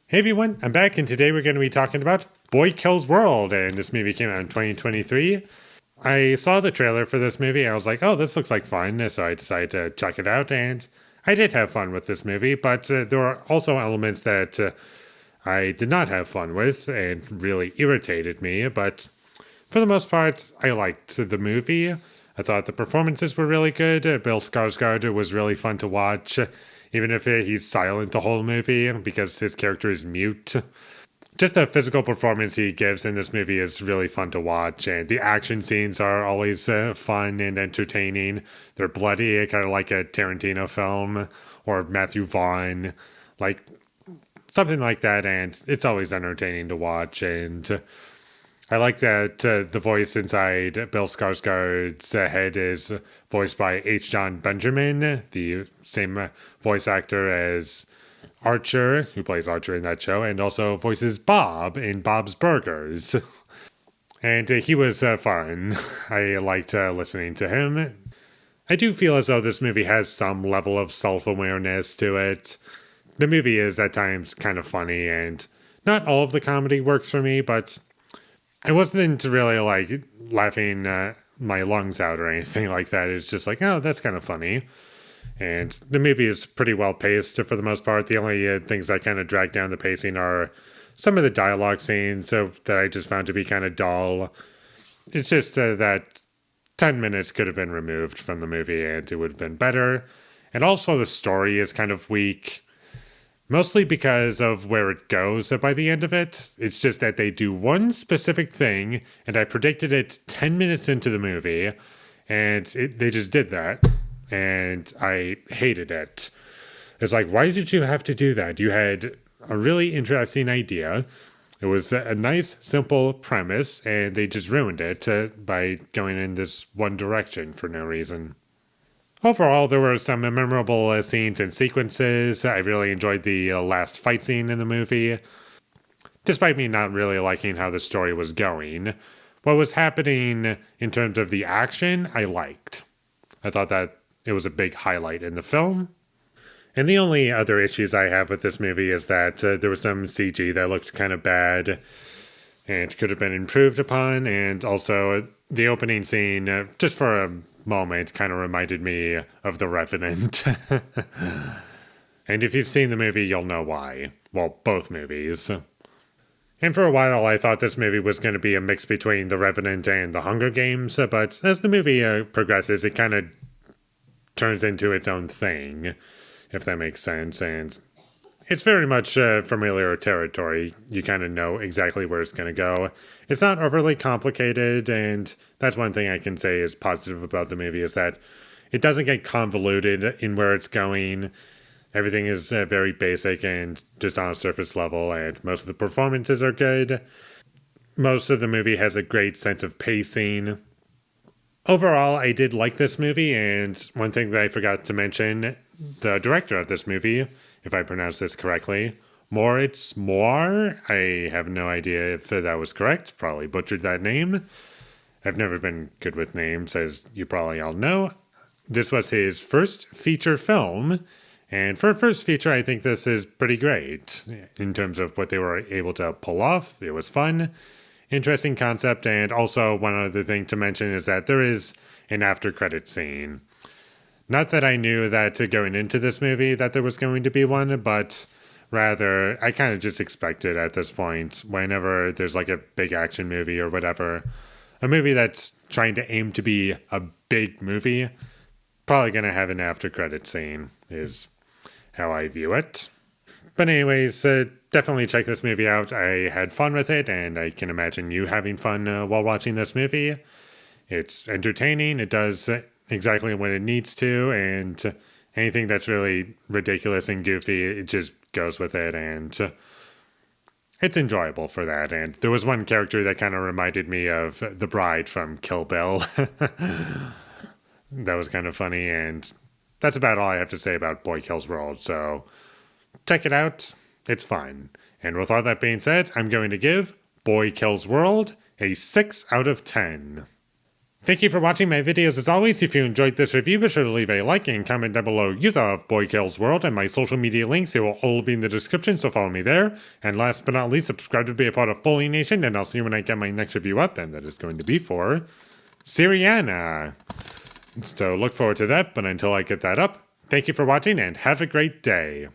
Hey everyone, I'm back, and today we're going to be talking about Boy Kills World, and this movie came out in 2023. I saw the trailer for this movie, and I was like, oh, this looks like fun, so I decided to check it out, and I did have fun with this movie, but there were also elements that I did not have fun with and really irritated me, but for the most part, I liked the movie. I thought the performances were really good. Bill Skarsgård was really fun to watch, even if he's silent the whole movie because his character is mute. Just the physical performance he gives in this movie is really fun to watch, and the action scenes are always fun and entertaining. They're bloody, kind of like a Tarantino film or Matthew Vaughn, like something like that, and it's always entertaining to watch. And I like that the voice inside Bill Skarsgård's head is voiced by H. John Benjamin, the same voice actor as Archer, who plays Archer in that show, and also voices Bob in Bob's Burgers. And he was fun. I liked listening to him. I do feel as though this movie has some level of self-awareness to it. The movie is at times kind of funny, and not all of the comedy works for me, but I wasn't really like laughing my lungs out or anything like that. It's just like, oh, that's kind of funny. And the movie is pretty well paced for the most part. The only things that kind of drag down the pacing are some of the dialogue scenes that I just found to be kind of dull. It's just that 10 minutes could have been removed from the movie and it would have been better. And also the story is kind of weak. Mostly because of where it goes by the end of it. It's just that they do one specific thing, and I predicted it 10 minutes into the movie, and they just did that, and I hated it. It's like, why did you have to do that? You had a really interesting idea. It was a nice, simple premise, and they just ruined it by going in this one direction for no reason. Overall, there were some memorable scenes and sequences. I really enjoyed the last fight scene in the movie, despite me not really liking how the story was going. What was happening in terms of the action, I liked. I thought that it was a big highlight in the film. And the only other issues I have with this movie is that there was some CG that looked kind of bad and could have been improved upon. And also, the opening scene, just for a moment, kind of reminded me of The Revenant. And if you've seen the movie, you'll know why. Well, both movies. And for a while, I thought this movie was going to be a mix between The Revenant and The Hunger Games, but as the movie progresses, it kind of turns into its own thing, if that makes sense. And it's very much familiar territory. You kind of know exactly where it's going to go. It's not overly complicated, and that's one thing I can say is positive about the movie, is that it doesn't get convoluted in where it's going. Everything is very basic and just on a surface level, and most of the performances are good. Most of the movie has a great sense of pacing. Overall, I did like this movie, and one thing that I forgot to mention, the director of this movie, if I pronounce this correctly, Moritz Moir. I have no idea if that was correct. Probably butchered that name. I've never been good with names, as you probably all know. This was his first feature film, and for a first feature, I think this is pretty great in terms of what they were able to pull off. It was fun, interesting concept, and also one other thing to mention is that there is an after-credit scene. Not that I knew that going into this movie that there was going to be one, but rather I kind of just expected at this point, whenever there's like a big action movie or whatever, a movie that's trying to aim to be a big movie, probably going to have an after credit scene is how I view it. But anyways, definitely check this movie out. I had fun with it, and I can imagine you having fun while watching this movie. It's entertaining. It does exactly what it needs to, and anything that's really ridiculous and goofy, it just goes with it, and it's enjoyable for that. And there was one character that kind of reminded me of the bride from Kill Bill. That was kind of funny, and that's about all I have to say about Boy Kills World, so check it out. It's fine. And with all that being said, I'm going to give Boy Kills World a 6 out of 10. Thank you for watching my videos. As always, if you enjoyed this review, be sure to leave a like and comment down below you thought of Boy Kills World, and my social media links, they will all be in the description, so follow me there. And last but not least, subscribe to be a part of Foley Nation, and I'll see you when I get my next review up, and that is going to be for Syriana. So look forward to that, but until I get that up, thank you for watching and have a great day.